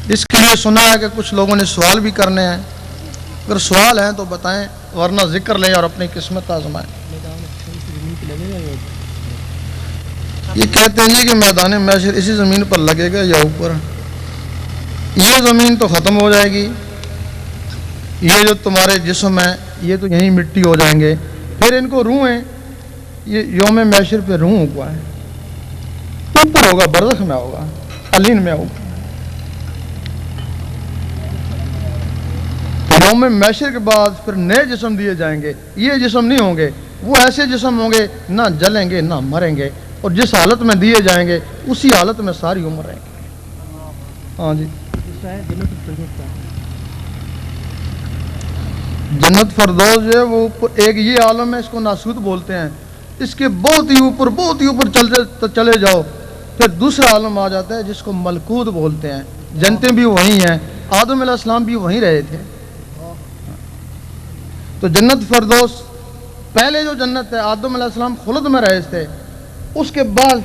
اس کے لیے سنا ہے کہ کچھ لوگوں نے سوال بھی کرنے ہیں، اگر سوال ہیں تو بتائیں، ورنہ ذکر لیں اور اپنی قسمت آزمائیں۔ یہ کہتے ہیں جی کہ میدان محشر اسی زمین پر لگے گا یا اوپر؟ یہ زمین تو ختم ہو جائے گی، یہ جو تمہارے جسم ہیں یہ تو یہیں مٹی ہو جائیں گے، پھر ان کو روحیں، یہ یوم محشر پہ روح ہوا ہے، اوپر ہوگا، برزخ میں ہوگا، علین میں ہوگا۔ تو یوم محشر کے بعد پھر نئے جسم دیے جائیں گے، یہ جسم نہیں ہوں گے، وہ ایسے جسم ہوں گے نہ جلیں گے نہ مریں گے، اور جس حالت میں دیے جائیں گے اسی حالت میں ساری عمر رہیں گے۔ ہاں جی، جنت فردوس جو ہے وہ اوپر ایک یہ عالم ہے، اس کو ناسوت بولتے ہیں، اس کے بہت ہی اوپر چلے جاؤ، پھر دوسرا عالم آ جاتا ہے جس کو ملکوت بولتے ہیں، جنتیں بھی وہیں ہیں، آدم علیہ السلام بھی وہیں رہے تھے۔ تو جنت فردوس پہلے جو جنت ہے آدم علیہ السلام خلد میں رہے تھے، اس کے بعد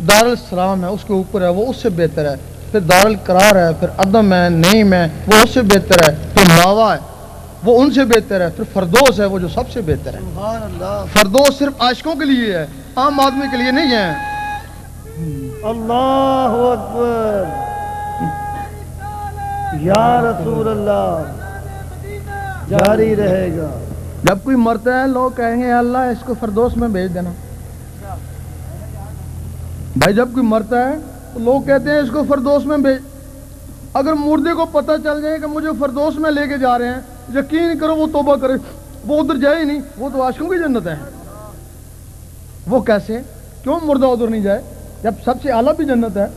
دار السلام ہے، اس کے اوپر ہے، وہ اس سے بہتر ہے، پھر دار القرار ہے، پھر عدم ہے، نعیم ہے، وہ اس سے بہتر ہے، پھر ماوا ہے، وہ ان سے بہتر ہے، پھر فردوس ہے، وہ جو سب سے بہتر ہے۔ سبحان اللہ۔ فردوس صرف عاشقوں کے لیے ہے، عام آدمی کے لیے نہیں ہے۔ اللہ اکبر، یا رسول اللہ، جاری رہے گا۔ جب کوئی مرتا ہے لوگ کہیں گے اللہ اس کو فردوس میں بھیج دینا۔ بھائی جب کوئی مرتا ہے تو لوگ کہتے ہیں اس کو فردوس میں بھیج، اگر مردے کو پتہ چل جائے کہ مجھے فردوس میں لے کے جا رہے ہیں، یقین کرو وہ توبہ کرے، وہ ادھر جائے ہی نہیں، وہ تو عاشقوں کی جنت ہے۔ وہ کیسے؟ کیوں مردہ ادھر نہیں جائے جب سب سے اعلیٰ بھی جنت ہے؟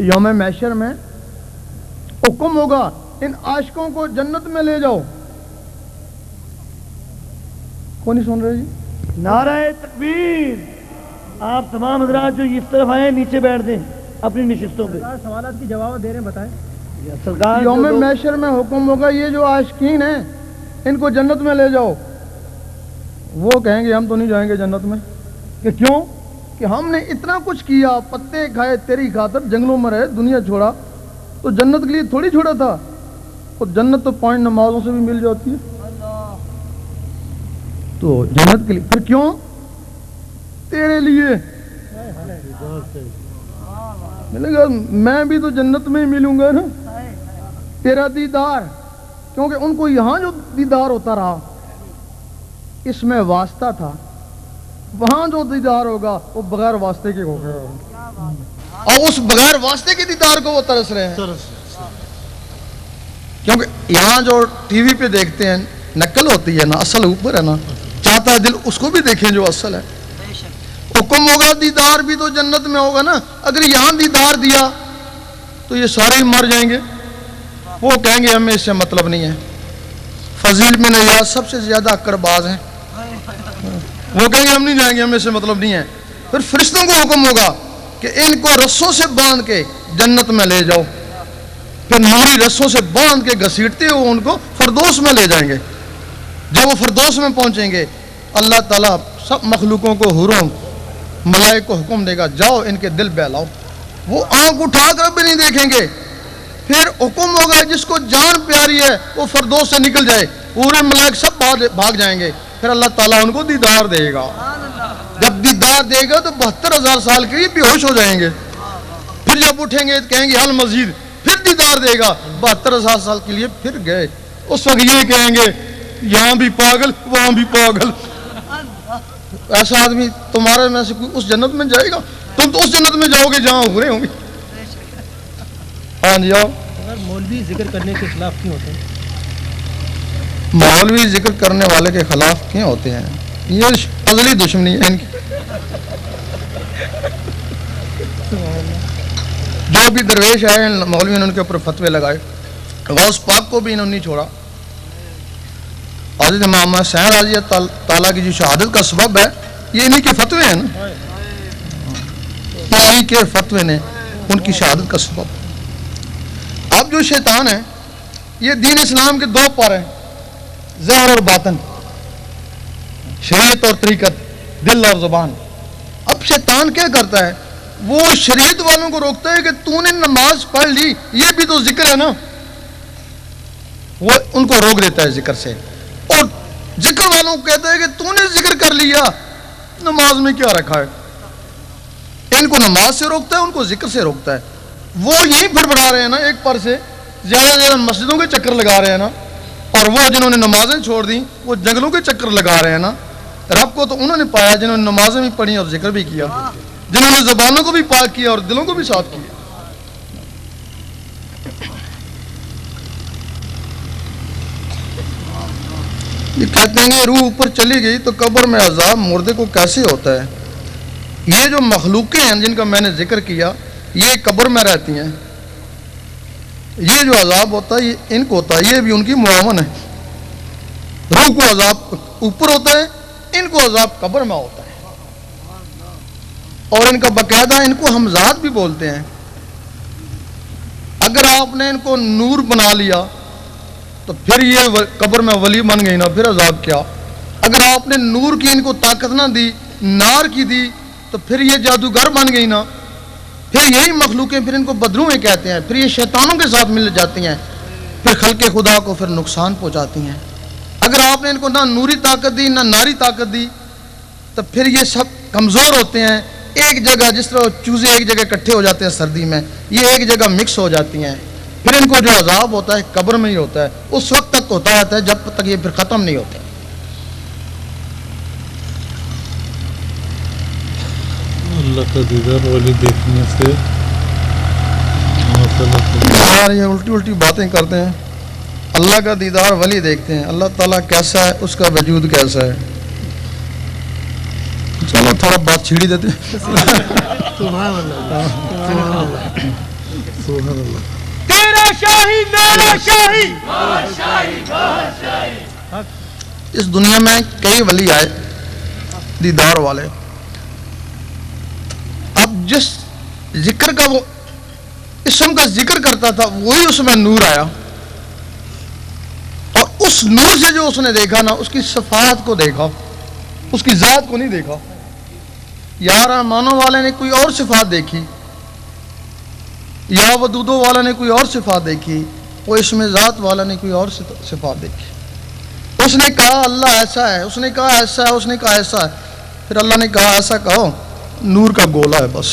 یوم محشر میں حکم ہوگا ان عاشقوں کو جنت میں لے جاؤ۔ کون نہیں سن رہے جی؟ نعرہ تکبیر۔ آپ تمام حضرات جو اس طرف آئے نیچے بیٹھ دیں اپنی نشستوں پہ۔ سوالات کی جواب دے رہے ہیں، بتائیں۔ سرکار یوم محشر میں حکم ہوگا یہ جو عاشقین ہیں ان کو جنت میں لے جاؤ۔ وہ کہیں گے ہم تو نہیں جائیں گے جنت میں، کہ کیوں؟ کہ ہم نے اتنا کچھ کیا، پتے کھائے تیری خاطر، جنگلوں میں رہے، دنیا چھوڑا، تو جنت کے لیے تھوڑی چھوڑا تھا، اور جنت تو 5 نمازوں سے بھی مل جاتی ہے، تو جنت کے لیے پھر کیوں؟ تیرے لیے ملے گا، میں بھی تو جنت میں ہی ملوں گا نا، تیرا دیدار، کیونکہ ان کو یہاں جو دیدار ہوتا رہا اس میں واسطہ تھا، وہاں جو دیدار ہوگا وہ بغیر واسطے کے ہوگا، اور اس بغیر واسطے کے دیدار کو وہ ترس رہے ہیں۔ کیونکہ یہاں جو ٹی وی پہ دیکھتے ہیں نقل ہوتی ہے نا، اصل اوپر ہے نا، چاہتا ہے دل اس کو بھی دیکھیں جو اصل ہے۔ حکم ہوگا دیدار بھی تو جنت میں ہوگا نا، اگر یہاں دیدار دیا تو یہ سارے مر جائیں گے، وہ کہیں گے ہمیں اس سے مطلب نہیں ہے۔ فضیل میں نیاز سب سے زیادہ اکڑ باز ہیں، وہ کہیں گے ہم نہیں جائیں گے، ہمیں اس سے مطلب نہیں ہے۔ پھر فرشتوں کو حکم ہوگا کہ ان کو رسوں سے باندھ کے جنت میں لے جاؤ، پھر نوری رسوں سے باندھ کے گھسیٹتے ہوئے ان کو فردوس میں لے جائیں گے۔ جب وہ فردوس میں پہنچیں گے اللہ تعالیٰ سب مخلوقوں کو، حوروں ملائک کو حکم دے گا جاؤ ان کے دل بہلاؤ، وہ آنکھ اٹھا کر بھی نہیں دیکھیں گے۔ پھر حکم ہوگا جس کو جان پیاری ہے وہ فردوس سے نکل جائے، پورے ملائک سب بھاگ جائیں گے، پھر اللہ تعالیٰ ان کو دیدار دے گا۔ جب دیدار دے گا تو 72,000 سال کے لیے بے ہوش ہو جائیں گے، پھر جب اٹھیں گے کہیں گے حل مزید، پھر دیدار دے گا 72,000 سال کے لیے، پھر گئے۔ اس وقت یہ کہیں گے یہاں بھی پاگل وہاں بھی پاگل۔ ایسا آدمی تمہارے میں سے کوئی اس جنت میں جائے گا؟ تم تو اس جنت میں جاؤ گے جہاں ہو رہے ہوں گے۔ ہاں جی آؤ۔ مولوی ذکر کرنے کے خلاف کیوں ہوتے ہیں؟ مولوی ذکر کرنے والے کے خلاف کیوں ہوتے ہیں؟ یہ ازلی دشمنی ہے ان کی۔ جو بھی درویش آئے مولوی نے ان کے اوپر فتوے لگائے، غوث پاک کو بھی انہوں نے نہیں چھوڑا۔ حضرت امام حسین رضی اللہ تعالیٰ کی جو شہادت کا سبب ہے یہ انہی کے فتوے ہیں نا، انہی کے فتوے نے ان کی شہادت کا سبب۔ اب جو شیطان ہے یہ دین اسلام کے 2 پر ہیں، ظاہر اور باطن، شریعت اور طریقت، دل اور زبان۔ اب شیطان کیا کرتا ہے، وہ شریعت والوں کو روکتا ہے کہ تو نے نماز پڑھ لی، یہ بھی تو ذکر ہے نا، وہ ان کو روک دیتا ہے ذکر سے، اور ذکر والوں کو کہتا ہے کہ تو نے ذکر کر لیا، نماز میں کیا رکھا ہے۔ ان کو نماز سے روکتا ہے، ان کو ذکر سے روکتا ہے۔ وہ یہیں بڑبڑا رہے ہیں نا ایک پر سے، زیادہ مسجدوں کے چکر لگا رہے ہیں نا، اور وہ جنہوں نے نمازیں چھوڑ دیں وہ جنگلوں کے چکر لگا رہے ہیں نا۔ رب کو تو انہوں نے پایا جنہوں نے نمازیں بھی پڑھی اور ذکر بھی کیا، جنہوں نے زبانوں کو بھی پاک کیا اور دلوں کو بھی صاف کیا۔ یہ کہتے ہیں کہ روح اوپر چلی گئی تو قبر میں عذاب مردے کو کیسے ہوتا ہے؟ یہ جو مخلوقیں ہیں جن کا میں نے ذکر کیا، یہ قبر میں رہتی ہیں، یہ جو عذاب ہوتا ہے یہ ان کو ہوتا ہے، یہ بھی ان کی معاون ہے۔ روح کو عذاب اوپر ہوتا ہے، ان کو عذاب قبر میں ہوتا ہے، اور ان کا باقاعدہ ان کو ہم ذات بھی بولتے ہیں۔ اگر آپ نے ان کو نور بنا لیا تو پھر یہ قبر میں ولی بن گئی نا، پھر عذاب کیا؟ اگر آپ نے نور کی ان کو طاقت نہ دی، نار کی دی، تو پھر یہ جادوگر بن گئی نا، پھر یہی مخلوقیں پھر ان کو بدروہیں کہتے ہیں، پھر یہ شیطانوں کے ساتھ مل جاتی ہیں، پھر خلق خدا کو پھر نقصان پہنچاتی ہیں۔ اگر آپ نے ان کو نہ نوری طاقت دی نہ ناری طاقت دی تو پھر یہ سب کمزور ہوتے ہیں، ایک جگہ جس طرح چوزے ایک جگہ اکٹھے ہو جاتے ہیں سردی میں، یہ ایک جگہ مکس ہو جاتی ہیں۔ پھر ان کو جو عذاب ہوتا ہے قبر میں ہی ہوتا ہے، اس وقت تک ہوتا رہتا ہے جب تک یہ پھر ختم نہیں ہوتے۔ اللہ کا دیدار ولی دیکھنے سے یار یہ الٹی الٹی باتیں کرتے ہیں۔ اللہ کا دیدار ولی دیکھتے ہیں، اللہ تعالیٰ کیسا ہے، اس کا وجود کیسا ہے؟ چلو تھوڑا بات چھیڑی دیتے ہیں۔ سبحان اللہ، سبحان اللہ، سبحان اللہ۔ تیرا شاہی میرا شاہی، اس دنیا میں کئی ولی آئے دیدار والے، اب جس ذکر کا وہ اسم کا ذکر کرتا تھا وہی اس میں نور آیا، اور اس نور سے جو اس نے دیکھا نا، اس کی صفات کو دیکھا، اس کی ذات کو نہیں دیکھا۔ یا رحمانوں والے نے کوئی اور صفات دیکھی، یا ودودوں والا نے کوئی اور صفات دیکھی، وہ اسم ذات والا نے کوئی اور صفات دیکھی۔ اس نے کہا اللہ ایسا ہے، اس نے کہا ایسا ہے، اس نے کہا ایسا ہے، پھر اللہ نے کہا ایسا کہو نور کا گولا ہے بس۔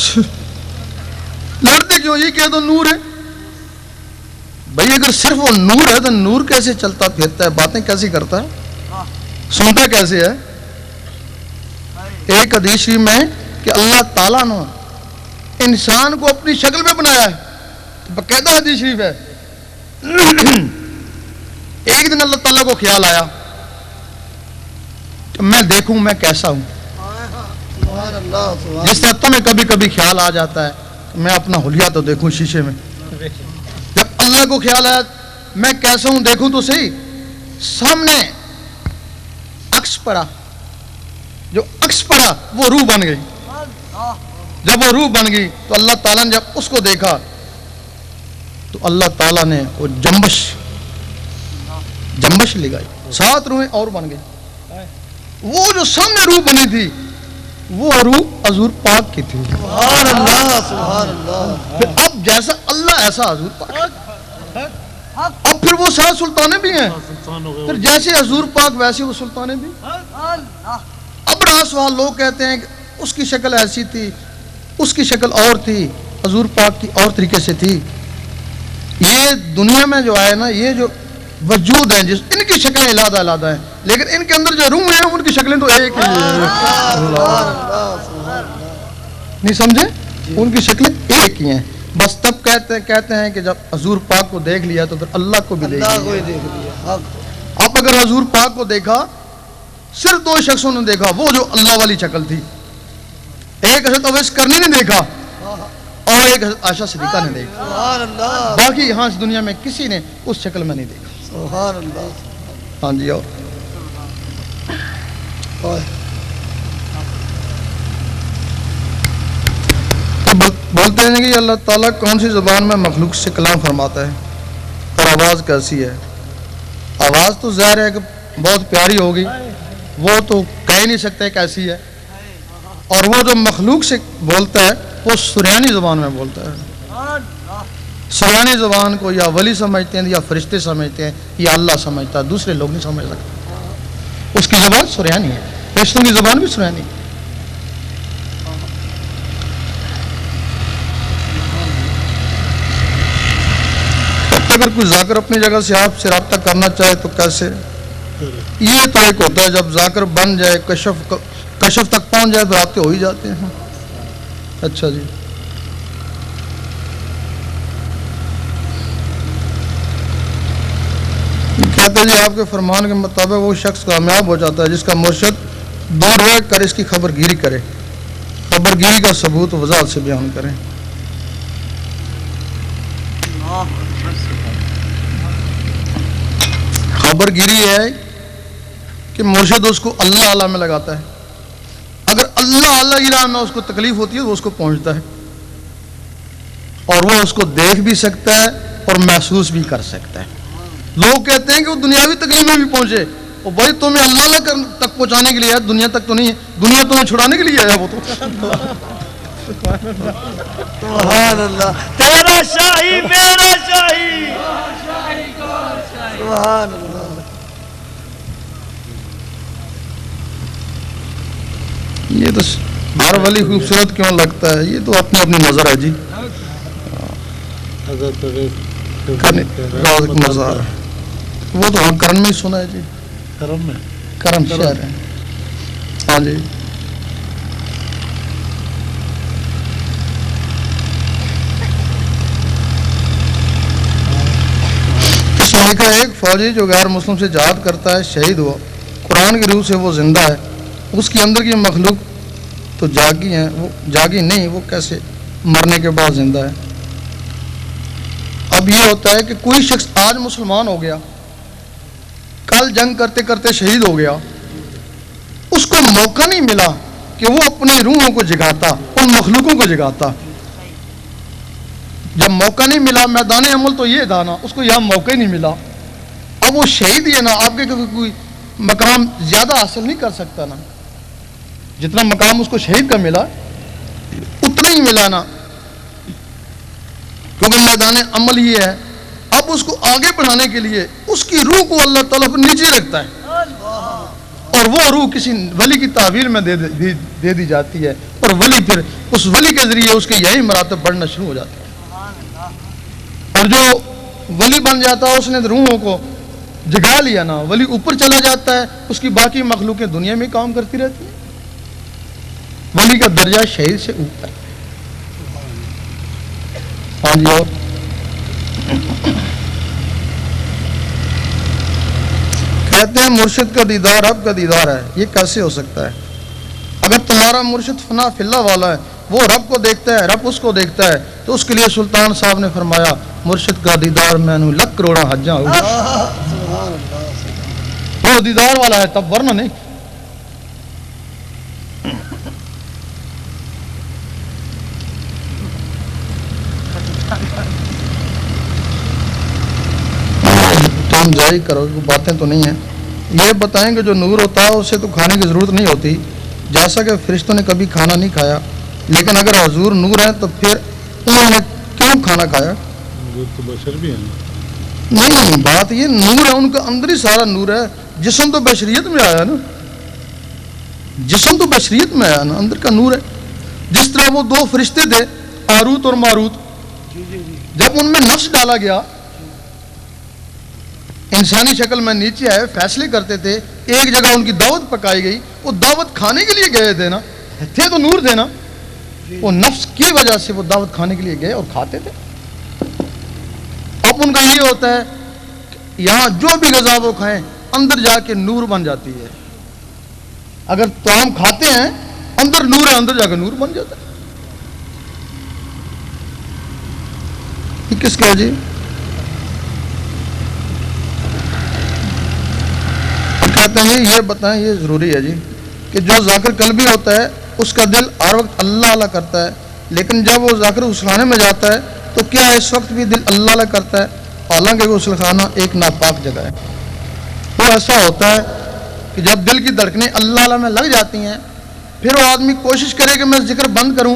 لڑتے کیوں؟ یہ کہہ دو نور ہے بھائی، اگر صرف وہ نور ہے تو نور کیسے چلتا پھرتا ہے، باتیں کیسی کرتا ہے، سنتا کیسے ہے؟ ایک حدیث شریف میں کہ اللہ تعالیٰ نے انسان کو اپنی شکل میں بنایا ہے، باقاعدہ حدیث شریف ہے۔ ایک دن اللہ تعالیٰ کو خیال آیا کہ میں دیکھوں میں کیسا ہوں، جس طرح تمہیں کبھی کبھی خیال آ جاتا ہے کہ میں اپنا حلیہ تو دیکھوں شیشے میں۔ جب اللہ کو خیال آیا میں کیسا ہوں دیکھوں تو صحیح، سامنے عکس پڑا، جو عکس پڑا وہ روح بن گئی۔ جب وہ روح بن گئی تو اللہ تعالیٰ نے جب اس کو دیکھا تو اللہ تعالیٰ نے وہ جنبش لگائی، 7 روحیں اور بن گئی۔ وہ جو سامنے روح بنی تھی وہ روح حضور پاک کی تھی۔ سبحان اللہ، سبحان اللہ۔ پھر اب جیسا اللہ ایسا حضور پاک، اب پھر وہ 7 سلطانیں بھی ہیں، پھر جیسے حضور پاک ویسے وہ سلطانیں بھی۔ اب راس وہاں لوگ کہتے ہیں کہ اس کی شکل ایسی تھی، اس کی شکل اور تھی، حضور پاک کی اور طریقے سے تھی۔ یہ دنیا میں جو ہے نا، یہ جو وجود ہیں جس ان کی شکلیں علیحدہ علیحدہ ہیں، لیکن ان کے اندر جو روح ہیں ان کی شکلیں تو ایک ہی ہیں۔ نہیں سمجھے؟ ان کی شکلیں ایک ہی ہیں، بس تب کہتے ہیں کہ جب حضور پاک کو دیکھ لیا تو پھر اللہ کو بھی دیکھ لیا۔ اب اگر حضور پاک کو دیکھا، صرف 2 شخصوں نے دیکھا، وہ جو اللہ والی شکل تھی، ایک حضرت اویس کرنی نے دیکھا اور ایک حضرت عائشہ صدیقہ نے دیکھا، سبحان اللہ، باقی یہاں اس دنیا میں کسی نے اس شکل میں نہیں دیکھا۔ سبحان اللہ۔ ہاں جی، اور تو بولتے ہیں کہ اللہ تعالیٰ کون سی زبان میں مخلوق سے کلام فرماتا ہے اور آواز کیسی ہے؟ آواز تو ظاہر ہے کہ بہت پیاری ہوگی، وہ تو کہہ نہیں سکتے کیسی ہے، اور وہ جو مخلوق سے بولتا ہے وہ سریانی زبان میں بولتا ہے. سریانی زبان کو یا ولی سمجھتے ہیں یا فرشتے سمجھتے ہیں یا اللہ سمجھتا ہے, دوسرے لوگ نہیں سمجھ سکتے. اس کی زبان سریانی ہے, فرشتوں کی زبان بھی سریانی ہے. اگر کوئی ذاکر اپنی جگہ سے آپ سے رابطہ کرنا چاہے تو کیسے؟ یہ تو ایک ہوتا ہے جب ذاکر بن جائے, کشف تک پہنچ جائے تو رابطے ہو ہی جاتے ہیں. اچھا جی, کہتے ہیں جی آپ کے فرمان کے مطابق وہ شخص کامیاب ہو جاتا ہے جس کا مرشد دور رہ کر اس کی خبر گیری کرے, خبر گیری کا ثبوت وضاحت سے بیان کریں. خبر گیری ہے کہ مرشد اس کو اللہ اللہ میں لگاتا ہے. اگر اللہ اللہ کی راہ میں اس کو تکلیف ہوتی ہے تو اس کو پہنچتا ہے, اور وہ اس کو دیکھ بھی سکتا ہے اور محسوس بھی کر سکتا ہے. لوگ کہتے ہیں کہ وہ دنیاوی تکلیف میں بھی پہنچے, اور بھائی تمہیں اللہ اللہ تک پہنچانے کے لیے ہے, دنیا تک تو نہیں ہے, دنیا تمہیں چھڑانے کے لیے ہے. وہ تو سبحان اللہ, تیرا شاہی میرا شاہی. سبحان اللہ. یہ تو ہر ولی خوبصورت کیوں لگتا ہے, یہ تو اپنی اپنی نظر ہے جی. مزار وہ تو ہم کرن میں ہی سنا ہے جی, کرن شہر ہے. ہاں جی, اس میں لکھا ہے ایک فوجی جو غیر مسلم سے جہاد کرتا ہے شہید ہوا, قرآن کی روح سے وہ زندہ ہے, اس کے اندر کی مخلوق تو جاگی ہیں, وہ جاگی نہیں, وہ کیسے مرنے کے بعد زندہ ہے. اب یہ ہوتا ہے کہ کوئی شخص آج مسلمان ہو گیا, کل جنگ کرتے کرتے شہید ہو گیا, اس کو موقع نہیں ملا کہ وہ اپنی روحوں کو جگاتا, ان مخلوقوں کو جگاتا. جب موقع نہیں ملا میدان عمل تو یہ تھا نا, اس کو یہاں موقع ہی نہیں ملا. اب وہ شہید ہی ہے نا, آپ کے کوئی مقام زیادہ حاصل نہیں کر سکتا نا, جتنا مقام اس کو شہید کا ملا اتنا ہی ملا نا, کیونکہ میدان عمل یہ ہے. اب اس کو آگے بڑھانے کے لیے اس کی روح کو اللہ تعالیٰ کو نیچے رکھتا ہے, اور وہ روح کسی ولی کی تعبیر میں دے دی جاتی ہے, اور ولی پھر اس ولی کے ذریعے اس کے یہی مراتب بڑھنا شروع ہو جاتے ہیں. اور جو ولی بن جاتا ہے اس نے روحوں کو جگا لیا نا, ولی اوپر چلا جاتا ہے, اس کی باقی مخلوقیں دنیا میں کام کرتی رہتی ہیں. ولی کا درجہ شہید سے اوپر. ہاں جی, اور کہتے ہیں مرشد کا دیدار رب کا دیدار ہے, یہ کیسے ہو سکتا ہے؟ اگر تمہارا مرشد فنا فی اللہ والا ہے, وہ رب کو دیکھتا ہے, رب اس کو دیکھتا ہے, تو اس کے لیے سلطان صاحب نے فرمایا مرشد کا دیدار میں نے لکھ کروڑا حجاں ہوگا. وہ دیدار والا ہے تب, ورنہ نہیں. تم جاری کرو, باتیں تو نہیں ہیں. یہ بتائیں کہ جو نور ہوتا ہے اسے تو کھانے کی ضرورت نہیں ہوتی, جیسا کہ فرشتوں نے کبھی کھانا نہیں کھایا, لیکن اگر حضور نور ہے تو پھر انہوں نے کیوں کھانا کھایا؟ تو بشر بھی ہے نہیں, بات یہ نور ہے, ان کا اندر ہی سارا نور ہے. جسم تو بشریت میں آیا نا, جسم تو بشریت میں آیا نا, اندر کا نور ہے. جس طرح وہ دو فرشتے تھے ہاروت اور ماروت, جب ان میں نفس ڈالا گیا, انسانی شکل میں نیچے آئے, فیصلے کرتے تھے, ایک جگہ ان کی دعوت پکائی گئی, وہ دعوت کھانے کے لیے گئے تھے نا, تھے تو نور تھے نا, وہ نفس کی وجہ سے وہ دعوت کھانے کے لیے گئے اور کھاتے تھے. اب ان کا یہ ہوتا ہے کہ یہاں جو بھی غذا وہ کھائیں اندر جا کے نور بن جاتی ہے. اگر طعام کھاتے ہیں اندر نور ہے, اندر جا کے نور بن جاتا ہے. یہ کس کا جی؟ کہتے ہیں یہ بتائیں, یہ ضروری ہے جی کہ جو ذاکر قلبی ہوتا ہے اس کا دل ہر وقت اللہ اللہ کرتا ہے, لیکن جب وہ ذاکر غسلخانے میں جاتا ہے تو کیا اس وقت بھی دل اللہ اللہ کرتا ہے؟ حالانکہ غسلخانہ ایک ناپاک جگہ ہے. وہ ایسا ہوتا ہے کہ جب دل کی دھڑکنیں اللہ اللہ میں لگ جاتی ہیں, پھر وہ آدمی کوشش کرے کہ میں ذکر بند کروں,